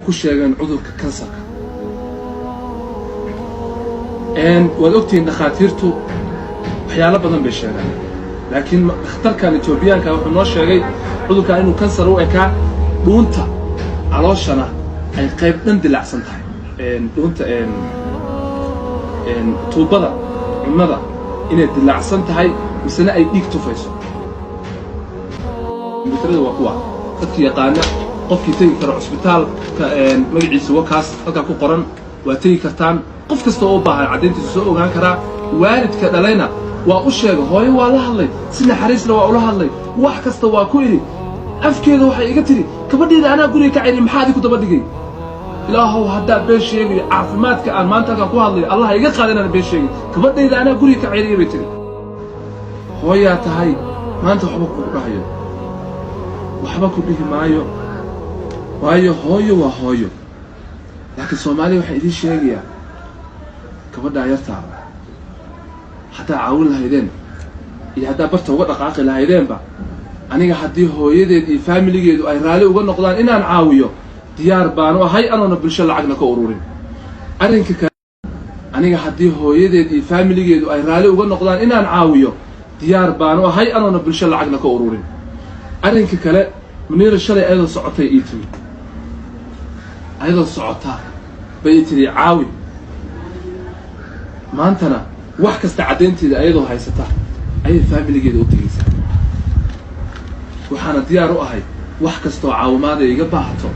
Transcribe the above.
ku sheegan cudurka kansarka waad ogtiin dhakhaatiirtu waxyaalo badan bay sheegaan laakiin dhakhtarkan Etoobiyaanka wuxuu noo sheegay cudurka inuu kansar u ekaa dhuunta calooshana ay qayb dhan dilacsan tahay dhuunta tuubada cunnada inay dilacsan tahay misna ay dhiig tufayso mitrada waa kuwa dadkii yaqaana qofkii tagi kara cusbitaalka magaciisa wakaas halka ku qoran waa tagi kartaan qof kasta oo baahan cadeyntiisa soo ogaan kara waalidka dhalayna waa u sheegay hooyo waa la hadlay si naxariisna waa ula hadlay wax kasta waa ku iri afkeeda waxay iga tiri gabadheeda anaa guriga ka cayri maxaad ku daba dhigay ilaahow hadda been sheegay caafimaadka aan maanta ku hadlay allah iga qaadana been sheegay gabadheeda anaa guriga ka cayri bay tiri hooya tahay maanta waxba ku dhahayo waxba ku dhihi maayo waayo hooyo waa hooyo laakiin Soomaaliya waxa idin sheegaya gabadha yarta hatta caawin lahaydeen iyo hatta barta uga dhaqaaqi lahaydeenba aniga haddii hooyadeed iyo familigeedu ay raali uga noqdaan inaan caawiyo diyaar baan u ahay anoona bulsho lacagna ka ururin arrinka kale aniga haddii hooyadeed iyo familigeedu ay raali uga noqdaan inaan caawiyo diyaar baan u ahay anoona bulsho lacagna ka ururin arrinka kale Muniir shalay ayadoo socotay ii timi ayadoo socota bay tiri caawi maantana wax kasta cadeynteeda ayadoo haysata ay familigeeda u tagaysaa waxaana diyaar u ahay wax kasta oo caawimaad iga baahato